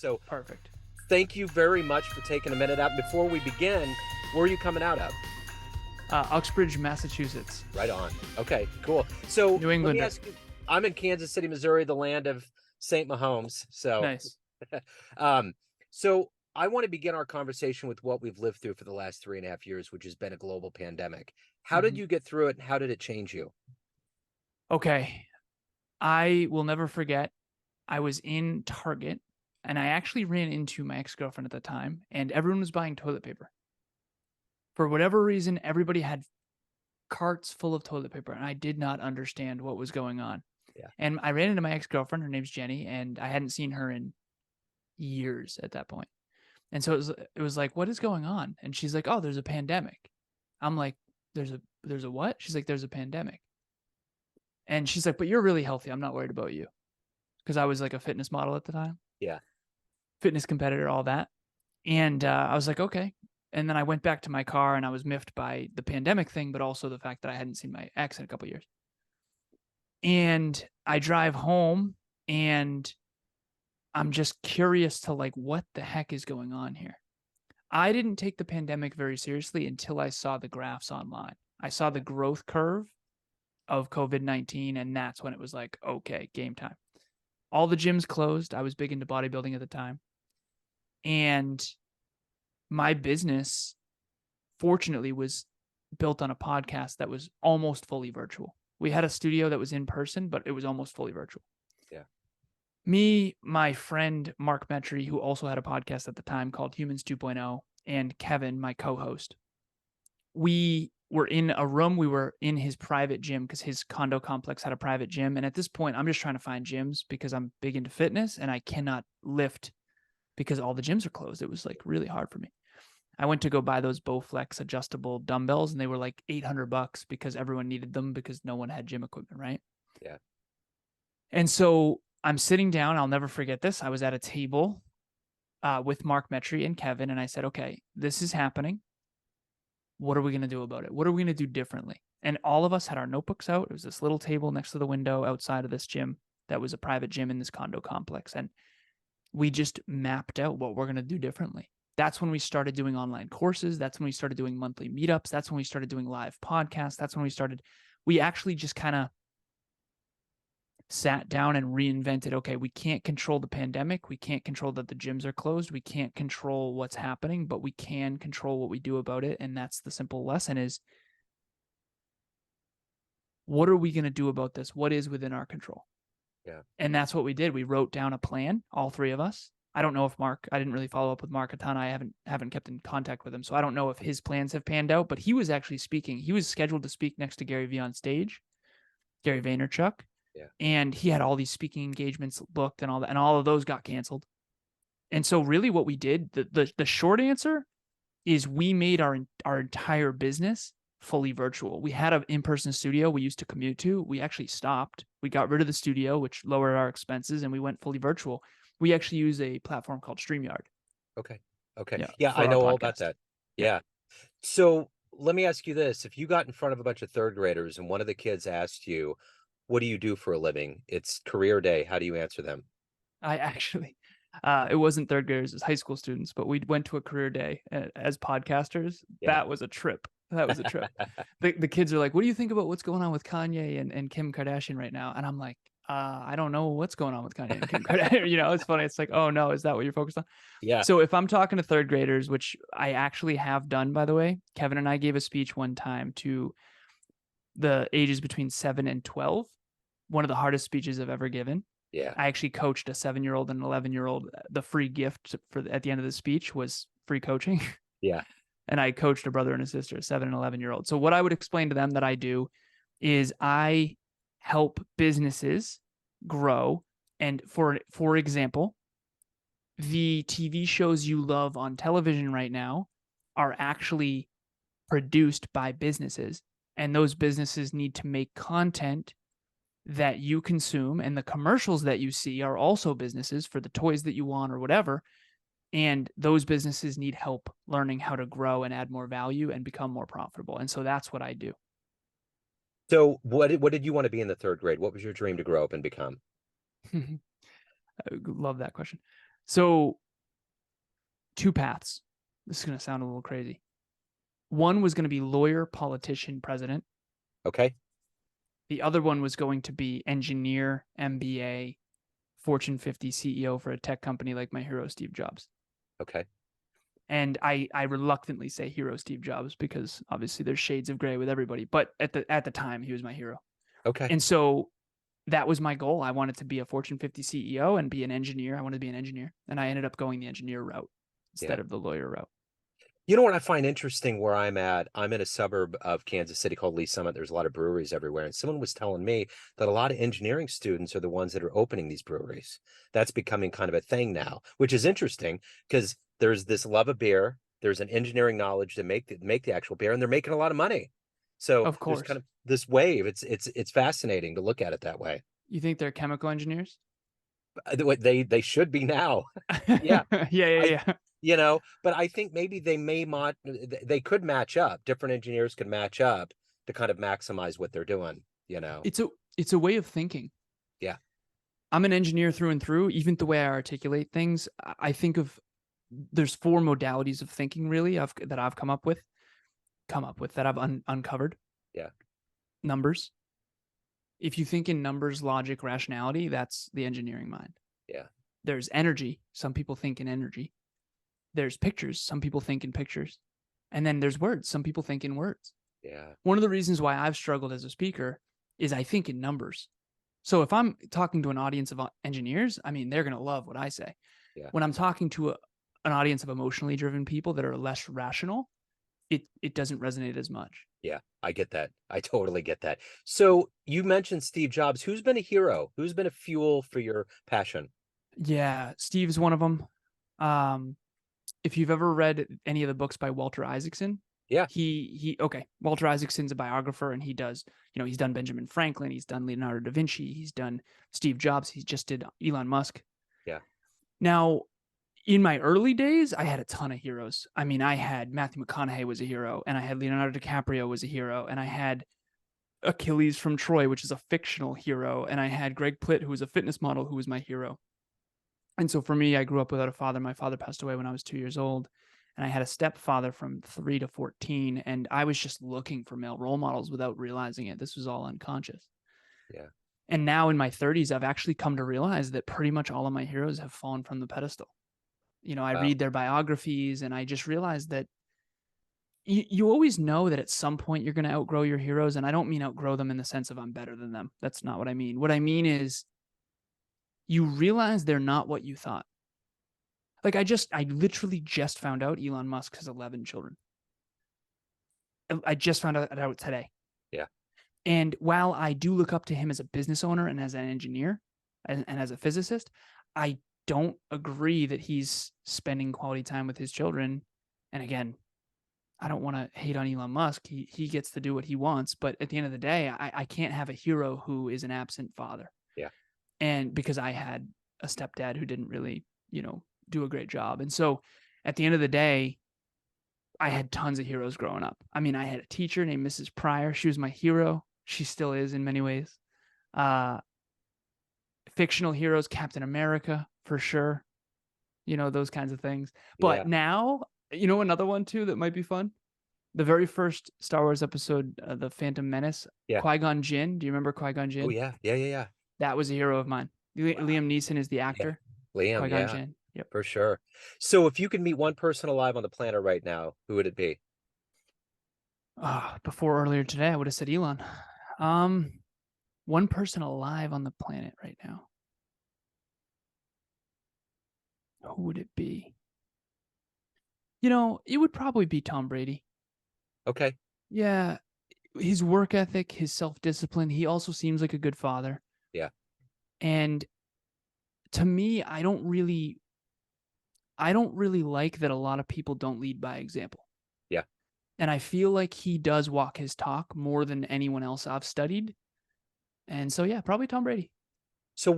So Perfect. thank you very much for taking a minute out. Before we begin, where are you coming out of? Uxbridge, Massachusetts. Right on. Okay, cool. So New let me Englander. ask you, I'm in Kansas City, Missouri, the land of St. Mahomes. So, Nice. um, so I want to begin our conversation with what we've lived through for the last 3.5 years, which has been a global pandemic. How did Mhm. you get through it, and how did it change you? Okay. I will never forget. I was in Target and I actually ran into my ex-girlfriend at the time, and everyone was buying toilet paper. For whatever reason, everybody had carts full of toilet paper, and I did not understand what was going on. Yeah. And I ran into my ex-girlfriend. Her name's Jenny, and I hadn't seen her in years at that point. And so it was like, what is going on? And she's like, oh, there's a pandemic. I'm like, there's a what? She's like, there's a pandemic. And she's like, but you're really healthy. I'm not worried about you. Because I was like a fitness model at the time, Yeah. fitness competitor, all that. And I was like, okay. And then I went back to my car and I was miffed by the pandemic thing, but also the fact that I hadn't seen my ex in a couple of years. And I drive home and I'm just curious to like, what the heck is going on here? I didn't take the pandemic very seriously until I saw the graphs online. I saw the growth curve of COVID-19, and that's when it was like, okay, game time. All the gyms closed. I was big into bodybuilding at the time. And my business, fortunately, was built on a podcast that was almost fully virtual. We had a studio that was in person, but it was almost fully virtual. Yeah. Me, my friend Mark Metry, who also had a podcast at the time called Humans 2.0, and Kevin, my co-host, we were in a room. We were in his private gym because his condo complex had a private gym. And at this point, I'm just trying to find gyms because I'm big into fitness and I cannot lift because all the gyms are closed. It was like really hard for me. I went to go buy those Bowflex adjustable dumbbells and they were like $800 because everyone needed them because no one had gym equipment, right? Yeah. And so I'm sitting down. I'll never forget this. I was at a table with Mark Metry and Kevin, and I said, okay, this is happening. What are we going to do about it? What are we going to do differently? And all of us had our notebooks out. It was this little table next to the window outside of this gym that was a private gym in this condo complex. And we just mapped out what we're going to do differently. That's when we started doing online courses. That's when we started doing monthly meetups. That's when we started doing live podcasts. That's when we actually just kind of sat down and reinvented, okay, we can't control the pandemic. We can't control that the gyms are closed. We can't control what's happening, but we can control what we do about it. And that's the simple lesson is, what are we going to do about this? What is within our control? Yeah. And that's what we did. We wrote down a plan, all three of us. I don't know if I didn't really follow up with Mark a ton. I haven't kept in contact with him. So I don't know if his plans have panned out, but he was actually speaking. He was scheduled to speak next to Gary Vee on stage, Gary Vaynerchuk. Yeah. And he had all these speaking engagements booked and all that, and all of those got canceled. And so really what we did, the short answer is we made our entire business fully virtual. We had an in-person studio we used to commute to. We actually stopped. We got rid of the studio, which lowered our expenses, and we went fully virtual. We actually use a platform called StreamYard. Okay. Okay. Yeah, Yeah, I for our know all about podcast. that. Yeah. Yeah. So let me ask you this. If you got in front of a bunch of third graders and one of the kids asked you, what do you do for a living? It's career day. How do you answer them? I actually, it wasn't third graders, it was high school students, but we went to a career day as podcasters. Yeah. That was a trip. That was a trip. The kids are like, what do you think about what's going on with Kanye and Kim Kardashian right now? And I'm like, I don't know what's going on with Kanye and Kim Kardashian. It's funny. It's like, oh no, is that what you're focused on? Yeah. So if I'm talking to third graders, which I actually have done, by the way, Kevin and I gave a speech one time to the ages between 7 and 12. One of the hardest speeches I've ever given. Yeah. I actually coached a 7-year-old and an 11-year-old. The free gift at the end of the speech was free coaching. Yeah. And I coached a brother and a sister, a 7 and 11-year-old. So what I would explain to them that I do is I help businesses grow. And for example, the TV shows you love on television right now are actually produced by businesses. And those businesses need to make content that you consume, and the commercials that you see are also businesses for the toys that you want or whatever. And those businesses need help learning how to grow and add more value and become more profitable. And so that's what I do. So what did you want to be in the third grade? What was your dream to grow up and become? I love that question. So, two paths. This is going to sound a little crazy. One was going to be lawyer, politician, president. Okay. The other one was going to be engineer, MBA, Fortune 50 CEO for a tech company like my hero, Steve Jobs. Okay. And I reluctantly say hero Steve Jobs because obviously there's shades of gray with everybody, but at the time he was my hero. Okay. And so that was my goal. I wanted to be a Fortune 50 CEO and be an engineer. I wanted to be an engineer, and I ended up going the engineer route Yeah. instead of the lawyer route. You know what I find interesting where I'm at? I'm in a suburb of Kansas City called Lee Summit. There's a lot of breweries everywhere. And someone was telling me that a lot of engineering students are the ones that are opening these breweries. That's becoming kind of a thing now, which is interesting because there's this love of beer. There's an engineering knowledge to make the actual beer, and they're making a lot of money. So Of there's kind course. of this wave. It's fascinating to look at it that way. You think they're chemical engineers? They should be now. Yeah. Yeah, yeah, I yeah. but I think maybe they could match up. Different engineers could match up to kind of maximize what they're doing. It's a it's a way of thinking. Yeah. I'm an engineer through and through. Even the way I articulate things, I think of there's four modalities of thinking really that I've come up with that I've uncovered. Yeah. Numbers. If you think in numbers, logic, rationality, that's the engineering mind. Yeah. There's energy. Some people think in energy. There's pictures. Some people think in pictures. And then there's words. Some people think in words. Yeah. One of the reasons why I've struggled as a speaker is I think in numbers. So if I'm talking to an audience of engineers, I mean, they're going to love what I say. Yeah. When I'm talking to an audience of emotionally driven people that are less rational, it doesn't resonate as much. Yeah. I get that. I totally get that. So you mentioned Steve Jobs. Who's been a hero? Who's been a fuel for your passion? Yeah, Steve's one of them. Um, if you've ever read any of the books by Walter Isaacson, Yeah. he okay. Walter Isaacson's a biographer, and he's done Benjamin Franklin, he's done Leonardo da Vinci, he's done Steve Jobs, he just did Elon Musk. Yeah. Now, in my early days, I had a ton of heroes. I mean, I had Matthew McConaughey was a hero, and I had Leonardo DiCaprio was a hero, and I had Achilles from Troy, which is a fictional hero, and I had Greg Plitt, who was a fitness model, who was my hero. And so for me, I grew up without a father. My father passed away when I was 2 years old. And I had a stepfather from 3 to 14. And I was just looking for male role models without realizing it. This was all unconscious. Yeah. And now in my 30s, I've actually come to realize that pretty much all of my heroes have fallen from the pedestal. I Wow. read their biographies and I just realized that you always know that at some point you're going to outgrow your heroes. And I don't mean outgrow them in the sense of I'm better than them. That's not what I mean. What I mean is you realize they're not what you thought. Like I literally just found out Elon Musk has 11 children. I just found out today. Yeah. And while I do look up to him as a business owner and as an engineer and as a physicist, I don't agree that he's spending quality time with his children. And again, I don't want to hate on Elon Musk. He gets to do what he wants. But at the end of the day, I can't have a hero who is an absent father. Yeah. And because I had a stepdad who didn't really, do a great job. And so at the end of the day, I had tons of heroes growing up. I mean, I had a teacher named Mrs. Pryor. She was my hero. She still is in many ways. Uh, fictional heroes, Captain America, for sure. Those kinds of things. But Yeah. now, another one too that might be fun. The very first Star Wars episode, The Phantom Menace, Yeah. Qui-Gon Jinn. Do you remember Qui-Gon Oh Jinn? yeah. Yeah. Yeah. Yeah. That was a hero of mine. Wow. Liam Neeson is the Yeah. actor. Liam. Qui-Gon Yeah. Jinn. Yep. For sure. So if you could meet one person alive on the planet right now, who would it be? Before earlier today, I would have said Elon. One person alive on the planet right now. Who would it be? It would probably be Tom Brady. Okay. Yeah, his work ethic, his self-discipline. He also seems like a good father. Yeah. And to me, I don't really like that a lot of people don't lead by example. Yeah. And I feel like he does walk his talk more than anyone else I've studied. And so, yeah, probably Tom Brady. So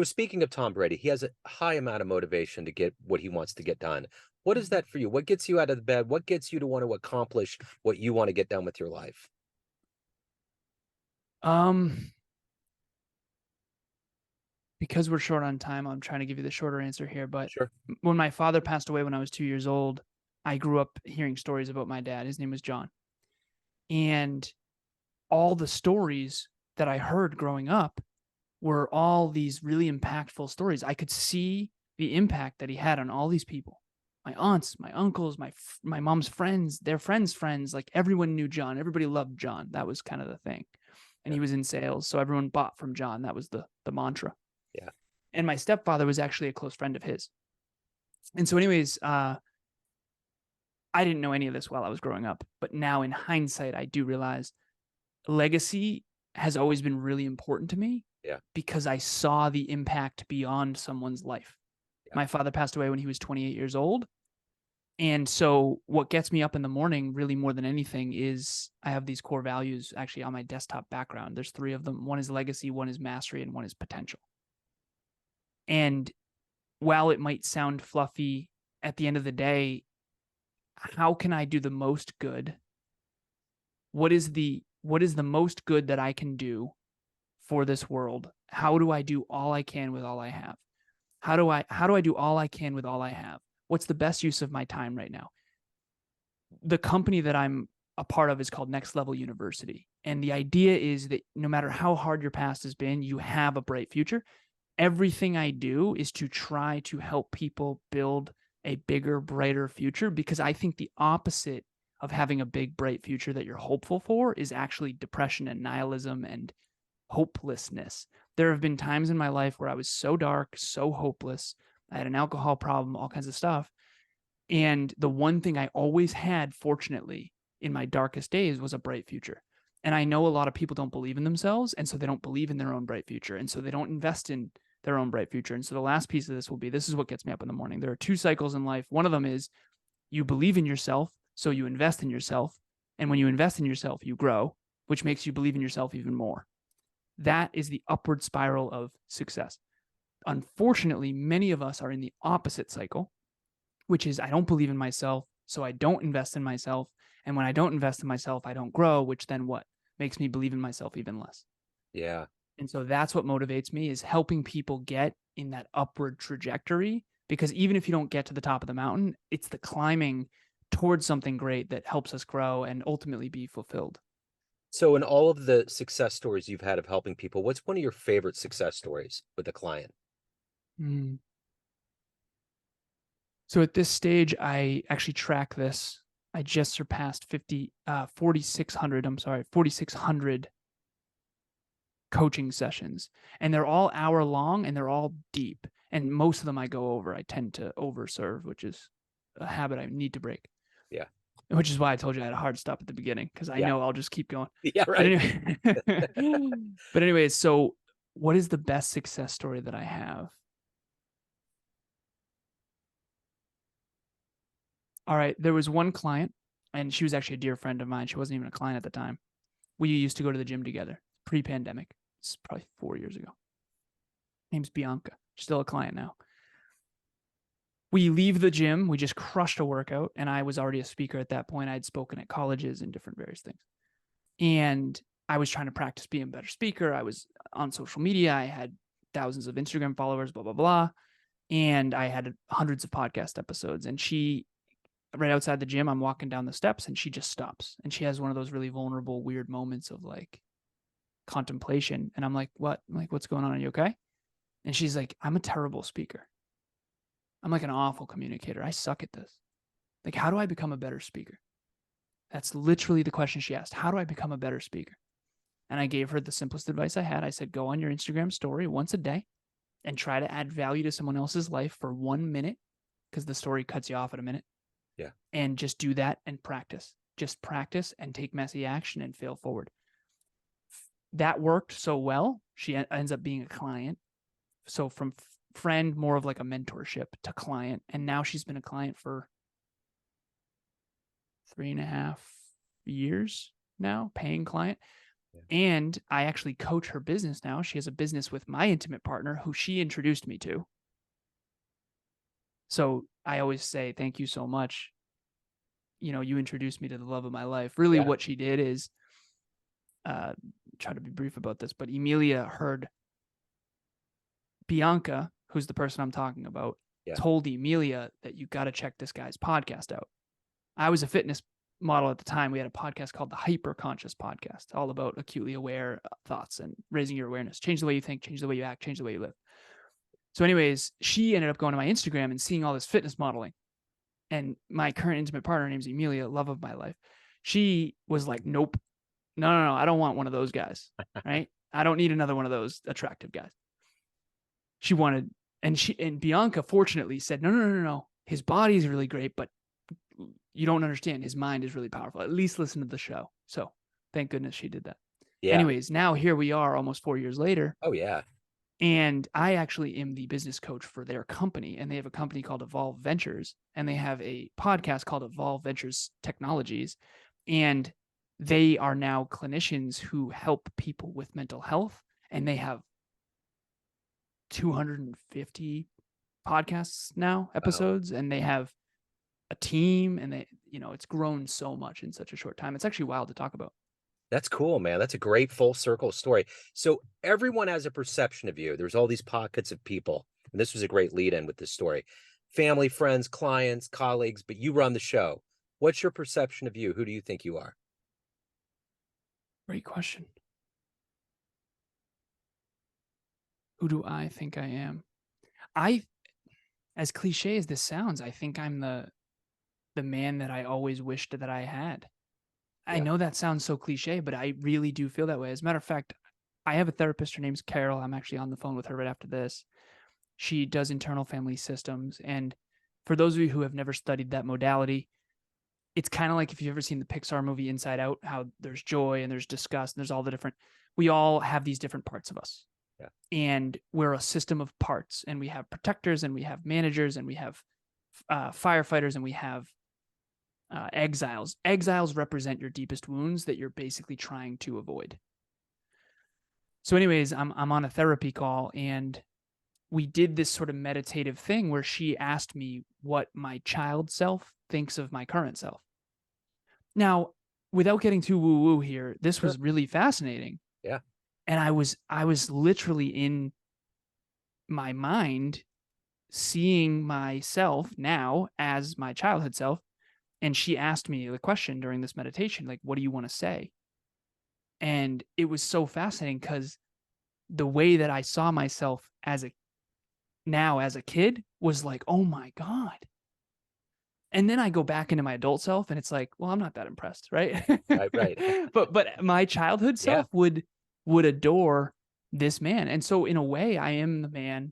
speaking of Tom Brady, he has a high amount of motivation to get what he wants to get done. What is that for you? What gets you out of the bed? What gets you to want to accomplish what you want to get done with your life? Um, because we're short on time, I'm trying to give you the shorter answer here. But Sure. when my father passed away when I was 2 years old, I grew up hearing stories about my dad. His name was John. And all the stories that I heard growing up were all these really impactful stories. I could see the impact that he had on all these people. My aunts, my uncles, my mom's friends, their friends' friends, like everyone knew John. Everybody loved John. That was kind of the thing. And Yeah. he was in sales, so everyone bought from John. That was the mantra. Yeah. And my stepfather was actually a close friend of his. And so, anyways, I didn't know any of this while I was growing up, but now in hindsight, I do realize legacy has always been really important to me Yeah. because I saw the impact beyond someone's life. Yeah. My father passed away when he was 28 years old. And so what gets me up in the morning really more than anything is I have these core values actually on my desktop background. There's 3 of them. One is legacy, one is mastery, and one is potential. And while it might sound fluffy, at the end of the day, how can I do the most good? What is the most good that I can do for this world? How do I do all I can with all I have? How do I do all I can with all I have? What's the best use of my time right now? The company that I'm a part of is called Next Level University. And the idea is that no matter how hard your past has been, you have a bright future. Everything I do is to try to help people build a bigger, brighter future, because I think the opposite of having a big, bright future that you're hopeful for is actually depression and nihilism and hopelessness. There have been times in my life where I was so dark, so hopeless. I had an alcohol problem, all kinds of stuff. And the one thing I always had, fortunately, in my darkest days was a bright future. And I know a lot of people don't believe in themselves. And so they don't believe in their own bright future. And so they don't invest in their own bright future. And so the last piece of this will be, this is what gets me up in the morning. There are 2 cycles in life. One of them is you believe in yourself, so you invest in yourself. And when you invest in yourself, you grow, which makes you believe in yourself even more. That is the upward spiral of success. Unfortunately, many of us are in the opposite cycle, which is I don't believe in myself, so I don't invest in myself. And when I don't invest in myself, I don't grow, which then what? Makes me believe in myself even less. Yeah. And so that's what motivates me, is helping people get in that upward trajectory. Because even if you don't get to the top of the mountain, it's the climbing towards something great that helps us grow and ultimately be fulfilled. So in all of the success stories you've had of helping people, what's one of your favorite success stories with a client? Mm. So at this stage, I actually track this. I just surpassed 4,600, 4,600 coaching sessions, and they're all hour long and they're all deep. And most of them I go over. I tend to overserve, which is a habit I need to break, Yeah. which is why I told you I had a hard stop at the beginning, because I Yeah. know I'll just keep going. Yeah, But right. anyway, but anyways, so what is the best success story that I have? All right, there was one client, and she was actually a dear friend of mine. She wasn't even a client at the time. We used to go to the gym together pre-pandemic. It's probably 4 years ago. Name's Bianca. She's still a client now. We leave the gym. We just crushed a workout, and I was already a speaker at that point. I'd spoken at colleges and different various things. And I was trying to practice being a better speaker. I was on social media. I had thousands of Instagram followers, blah, blah, blah. And I had hundreds of podcast episodes. And she, right outside the gym, I'm walking down the steps and she just stops. And she has one of those really vulnerable, weird moments of like contemplation. And I'm like, what? I'm like, what's going on? Are you okay? And she's like, I'm a terrible speaker. I'm like an awful communicator. I suck at this. Like, how do I become a better speaker? That's literally the question she asked. How do I become a better speaker? And I gave her the simplest advice I had. I said, go on your Instagram story once a day and try to add value to someone else's life for 1 minute, because the story cuts you off at a minute. Yeah. And just do that and practice. Just practice and take messy action and fail forward. That worked so well. She ends up being a client. So from friend, more of like a mentorship, to client. And now she's been a client for 3.5 years now, paying client. Yeah. And I actually coach her business now. She has a business with my intimate partner who she introduced me to. So I always say, thank you so much. You know, you introduced me to the love of my life. Really, Yeah. what she did is, try to be brief about this, but Emilia heard Bianca, who's the person I'm talking about, Yeah. told Emilia that you got to check this guy's podcast out. I was a fitness model at the time. We had a podcast called the Hyper Conscious Podcast, all about acutely aware thoughts and raising your awareness. Change the way you think, change the way you act, change the way you live. So anyways, she ended up going to my Instagram and seeing all this fitness modeling. And my current intimate partner, her name's Emilia, love of my life. She was like, nope, no, I don't want one of those guys, right? I don't need another one of those attractive guys. She wanted, and Bianca fortunately said, no. His body is really great, but you don't understand. His mind is really powerful. At least listen to the show. So thank goodness she did that. Yeah. Anyways, now here we are almost 4 years later. Oh, yeah. And I actually am the business coach for their company. And they have a company called Evolve Ventures. And they have a podcast called Evolve Ventures Technologies. And they are now clinicians who help people with mental health. And they have 250 podcasts now, episodes. Wow. And they have a team, and they, it's grown so much in such a short time. It's actually wild to talk about. That's cool, man. That's a great full circle story. So everyone has a perception of you. There's all these pockets of people. And this was a great lead in with this story. Family, friends, clients, colleagues, but you run the show. What's your perception of you? Who do you think you are? Great question. Who do I think I am? As cliche as this sounds, I think I'm the man that I always wished that I had. I know that sounds so cliche, but I really do feel that way. As a matter of fact, I have a therapist. Her name's Carol. I'm actually on the phone with her right after this. She does internal family systems. And for those of you who have never studied that modality, it's kind of like if you've ever seen the Pixar movie Inside Out, how there's joy and there's disgust and there's all the different, we all have these different parts of us. Yeah. And we're a system of parts, and we have protectors, and we have managers, and we have firefighters, and we have exiles. Exiles represent your deepest wounds that you're basically trying to avoid. So anyways, I'm on a therapy call, and we did this sort of meditative thing where she asked me what my child self thinks of my current self. Now, without getting too woo-woo here, this was really fascinating. Yeah. And I was literally in my mind seeing myself now as my childhood self. And she asked me the question during this meditation, like, what do you want to say? And it was so fascinating because the way that I saw myself as a kid was like, oh my God. And then I go back into my adult self and it's like, well, I'm not that impressed, right? Right. But my childhood self would adore this man. And so in a way, I am the man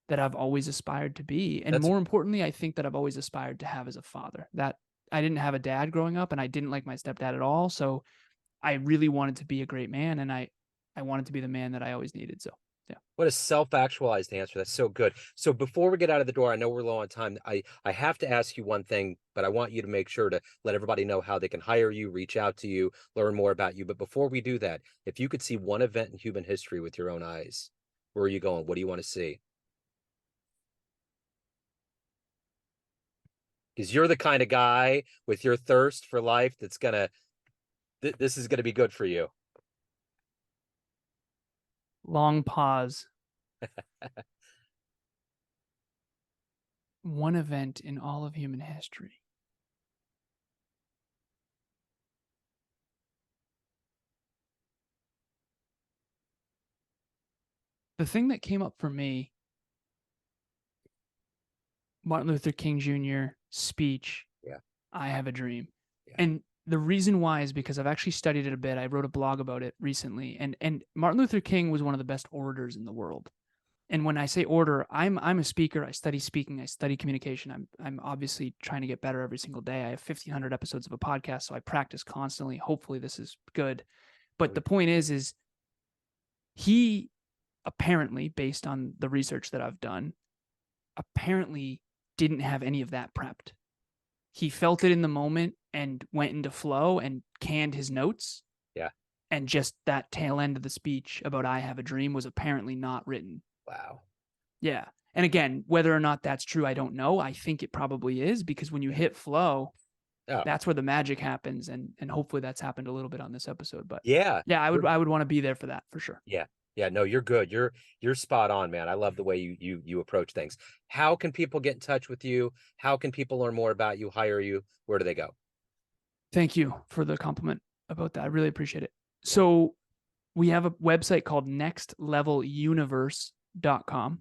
that I've always aspired to be. And more importantly, I think that I've always aspired to have as a father. That I didn't have a dad growing up, and I didn't like my stepdad at all. So I really wanted to be a great man, and I wanted to be the man that I always needed. So yeah. What a self-actualized answer. That's so good. So before we get out of the door, I know we're low on time. I have to ask you one thing, but I want you to make sure to let everybody know how they can hire you, reach out to you, learn more about you. But before we do that, if you could see one event in human history with your own eyes, where are you going? What do you want to see? Because you're the kind of guy with your thirst for life that's gonna, this is gonna be good for you. Long pause. One event in all of human history. The thing that came up for me, Martin Luther King Jr. speech, I Have a Dream. And the reason why is because I've actually studied it a bit. I wrote a blog about it recently. And Martin Luther King was one of the best orators in the world. And when I say orator, I'm a speaker. I study speaking. I study communication. I'm obviously trying to get better every single day. I have 1,500 episodes of a podcast, so I practice constantly. Hopefully this is good. But the point is he apparently, based on the research that I've done, apparently didn't have any of that prepped. He felt it in the moment and went into flow and canned his notes. Yeah. And just that tail end of the speech about I Have a Dream was apparently not written. Wow. Yeah. And again, whether or not that's true, I don't know. I think it probably is, because when you hit flow, that's where the magic happens. And hopefully that's happened a little bit on this episode. But yeah, I would want to be there for that for sure. Yeah. Yeah, no, you're good. You're spot on, man. I love the way you approach things. How can people get in touch with you? How can people learn more about you, hire you? Where do they go? Thank you for the compliment about that. I really appreciate it. Yeah. So we have a website called nextleveluniverse.com.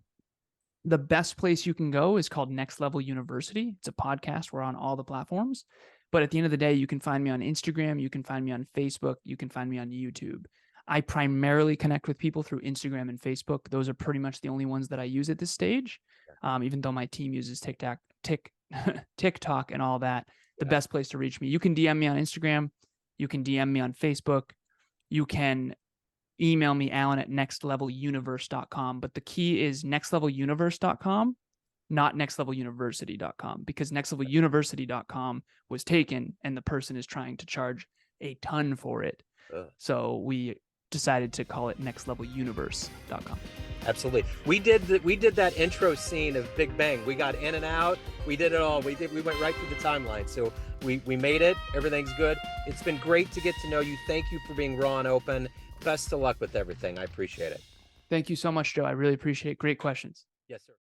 The best place you can go is called Next Level University. It's a podcast. We're on all the platforms. But at the end of the day, you can find me on Instagram. You can find me on Facebook. You can find me on YouTube. I primarily connect with people through Instagram and Facebook. Those are pretty much the only ones that I use at this stage. Even though my team uses TikTok and all that, the Yeah. best place to reach me. You can DM me on Instagram. You can DM me on Facebook. You can email me, Alan, at nextleveluniverse.com. But the key is nextleveluniverse.com, not nextleveluniversity.com, because nextleveluniversity.com was taken and the person is trying to charge a ton for it. So we decided to call it nextleveluniverse.com. Absolutely. We did that intro scene of Big Bang. We got in and out. We did it all. We went right through the timeline. So we made it. Everything's good. It's been great to get to know you. Thank you for being raw and open. Best of luck with everything. I appreciate it. Thank you so much, Joe. I really appreciate it. Great questions. Yes, sir.